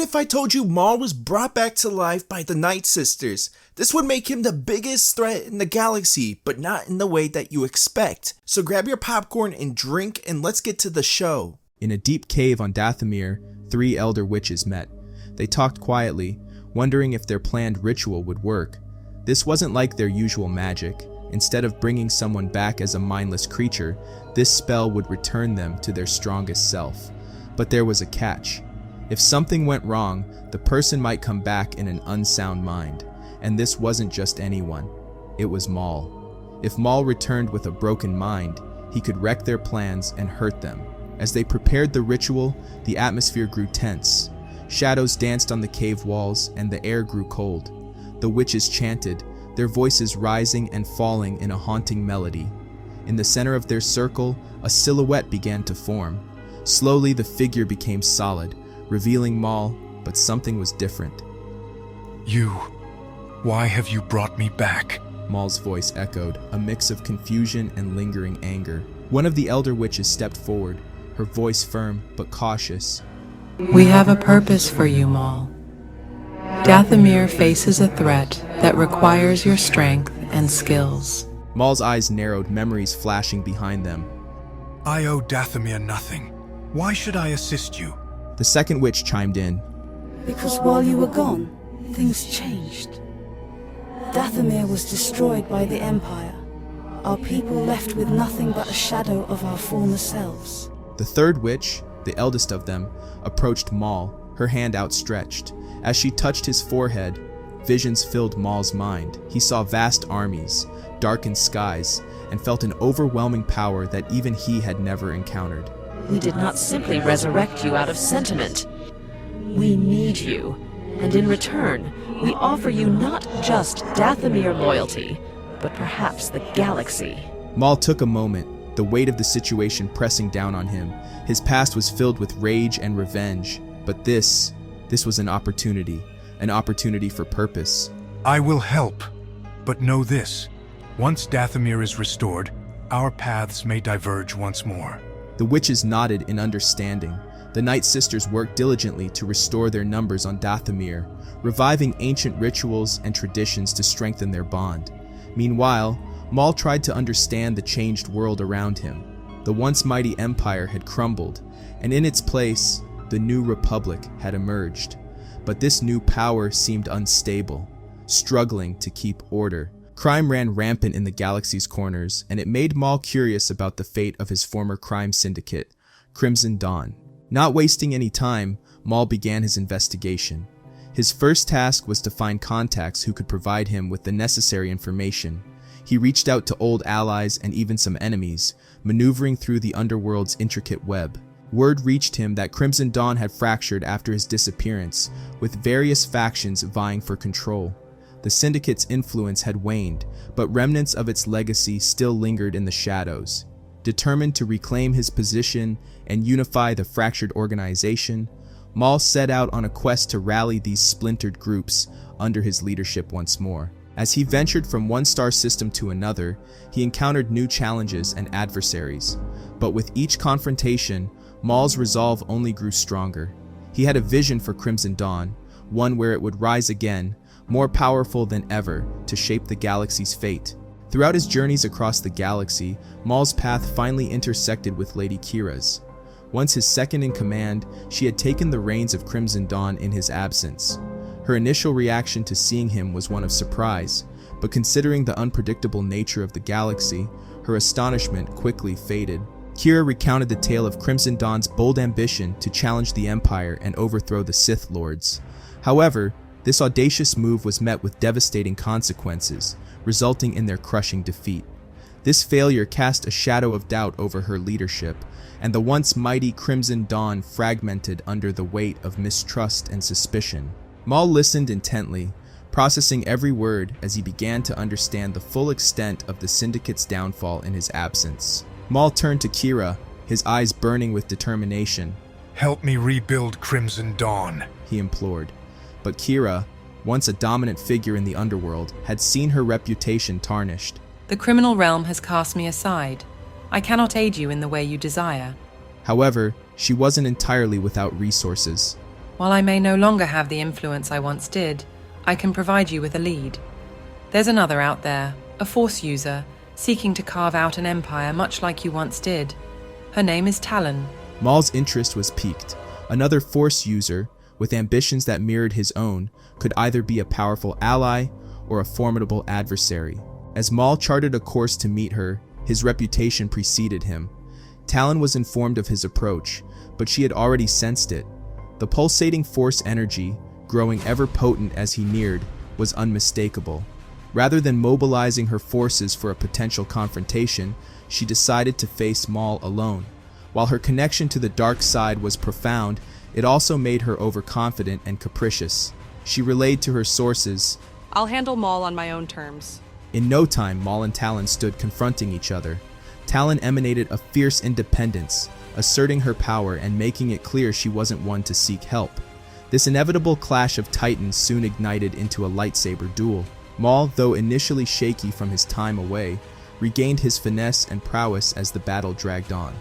if I told you Maul was brought back to life by the Nightsisters? This would make him the biggest threat in the galaxy, but not in the way that you expect. So grab your popcorn and drink and let's get to the show. In a deep cave on Dathomir, 3 elder witches met. They talked quietly, wondering if their planned ritual would work. This wasn't like their usual magic. Instead of bringing someone back as a mindless creature, this spell would return them to their strongest self. But there was a catch. If something went wrong, the person might come back in an unsound mind. And this wasn't just anyone. It was Maul. If Maul returned with a broken mind, he could wreck their plans and hurt them. As they prepared the ritual, the atmosphere grew tense. Shadows danced on the cave walls, and the air grew cold. The witches chanted, their voices rising and falling in a haunting melody. In the center of their circle, a silhouette began to form. Slowly, the figure became solid, revealing Maul, but something was different. You, why have you brought me back? Maul's voice echoed, a mix of confusion and lingering anger. One of the elder witches stepped forward, her voice firm but cautious. We have a purpose for you, Maul. Dathomir faces a threat that requires your strength and skills. Maul's eyes narrowed, memories flashing behind them. I owe Dathomir nothing. Why should I assist you? The second witch chimed in. Because while you were gone, things changed. Dathomir was destroyed by the Empire. Our people left with nothing but a shadow of our former selves. The third witch, the eldest of them, approached Maul, her hand outstretched. As she touched his forehead, visions filled Maul's mind. He saw vast armies, darkened skies, and felt an overwhelming power that even he had never encountered. We did not simply resurrect you out of sentiment. We need you, and in return, we offer you not just Dathomir loyalty, but perhaps the galaxy. Maul took a moment, the weight of the situation pressing down on him. His past was filled with rage and revenge, but this was an opportunity for purpose. I will help, but know this. Once Dathomir is restored, our paths may diverge once more. The witches nodded in understanding. The Nightsisters worked diligently to restore their numbers on Dathomir, reviving ancient rituals and traditions to strengthen their bond. Meanwhile, Maul tried to understand the changed world around him. The once mighty empire had crumbled, and in its place, the new republic had emerged. But this new power seemed unstable, struggling to keep order. Crime ran rampant in the galaxy's corners, and it made Maul curious about the fate of his former crime syndicate, Crimson Dawn. Not wasting any time, Maul began his investigation. His first task was to find contacts who could provide him with the necessary information. He reached out to old allies and even some enemies, maneuvering through the underworld's intricate web. Word reached him that Crimson Dawn had fractured after his disappearance, with various factions vying for control. The Syndicate's influence had waned, but remnants of its legacy still lingered in the shadows. Determined to reclaim his position and unify the fractured organization, Maul set out on a quest to rally these splintered groups under his leadership once more. As he ventured from one star system to another, he encountered new challenges and adversaries. But with each confrontation, Maul's resolve only grew stronger. He had a vision for Crimson Dawn, one where it would rise again, more powerful than ever, to shape the galaxy's fate. Throughout his journeys across the galaxy, Maul's path finally intersected with Lady Kira's. Once his second in command, she had taken the reins of Crimson Dawn in his absence. Her initial reaction to seeing him was one of surprise, but considering the unpredictable nature of the galaxy, her astonishment quickly faded. Kira recounted the tale of Crimson Dawn's bold ambition to challenge the Empire and overthrow the Sith Lords. However, this audacious move was met with devastating consequences, resulting in their crushing defeat. This failure cast a shadow of doubt over her leadership, and the once mighty Crimson Dawn fragmented under the weight of mistrust and suspicion. Maul listened intently, processing every word as he began to understand the full extent of the Syndicate's downfall in his absence. Maul turned to Kira, his eyes burning with determination. Help me rebuild Crimson Dawn, he implored. But Kira, once a dominant figure in the underworld, had seen her reputation tarnished. The criminal realm has cast me aside. I cannot aid you in the way you desire. However, she wasn't entirely without resources. While I may no longer have the influence I once did, I can provide you with a lead. There's another out there, a Force user, seeking to carve out an empire much like you once did. Her name is Talon. Maul's interest was piqued. Another Force user, with ambitions that mirrored his own, could either be a powerful ally or a formidable adversary. As Maul charted a course to meet her, his reputation preceded him. Talon was informed of his approach, but she had already sensed it. The pulsating Force energy, growing ever potent as he neared, was unmistakable. Rather than mobilizing her forces for a potential confrontation, she decided to face Maul alone. While her connection to the dark side was profound, it also made her overconfident and capricious. She relayed to her sources, "I'll handle Maul on my own terms." In no time, Maul and Talon stood confronting each other. Talon emanated a fierce independence, asserting her power and making it clear she wasn't one to seek help. This inevitable clash of titans soon ignited into a lightsaber duel. Maul, though initially shaky from his time away, regained his finesse and prowess as the battle dragged on.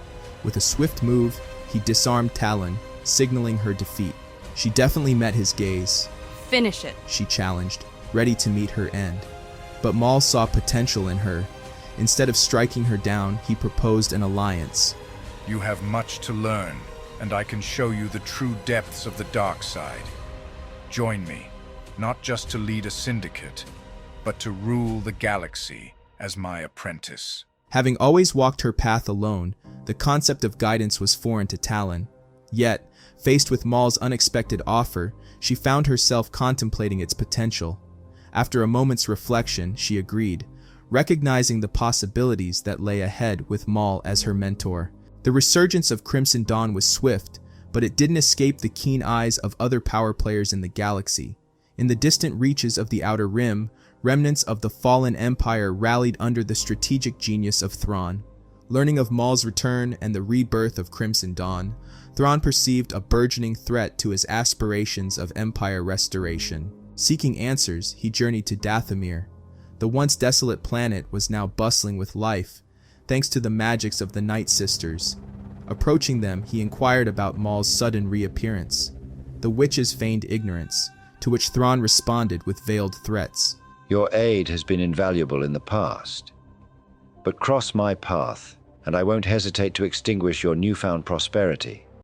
With a swift move, he disarmed Talon, signaling her defeat. She definitely met his gaze. "Finish it," she challenged, ready to meet her end. But Maul saw potential in her. Instead of striking her down, he proposed an alliance. You have much to learn, and I can show you the true depths of the dark side. Join me, not just to lead a syndicate, but to rule the galaxy as my apprentice. Having always walked her path alone, the concept of guidance was foreign to Talon. Yet, faced with Maul's unexpected offer, she found herself contemplating its potential. After a moment's reflection, she agreed, recognizing the possibilities that lay ahead with Maul as her mentor. The resurgence of Crimson Dawn was swift, but it didn't escape the keen eyes of other power players in the galaxy. In the distant reaches of the Outer Rim, remnants of the fallen Empire rallied under the strategic genius of Thrawn. Learning of Maul's return and the rebirth of Crimson Dawn, Thrawn perceived a burgeoning threat to his aspirations of Empire restoration. Seeking answers, he journeyed to Dathomir. The once desolate planet was now bustling with life, thanks to the magics of the Nightsisters. Approaching them, he inquired about Maul's sudden reappearance. The witches feigned ignorance, to which Thrawn responded with veiled threats. Your aid has been invaluable in the past, but cross my path, and I won't hesitate to extinguish your newfound prosperity.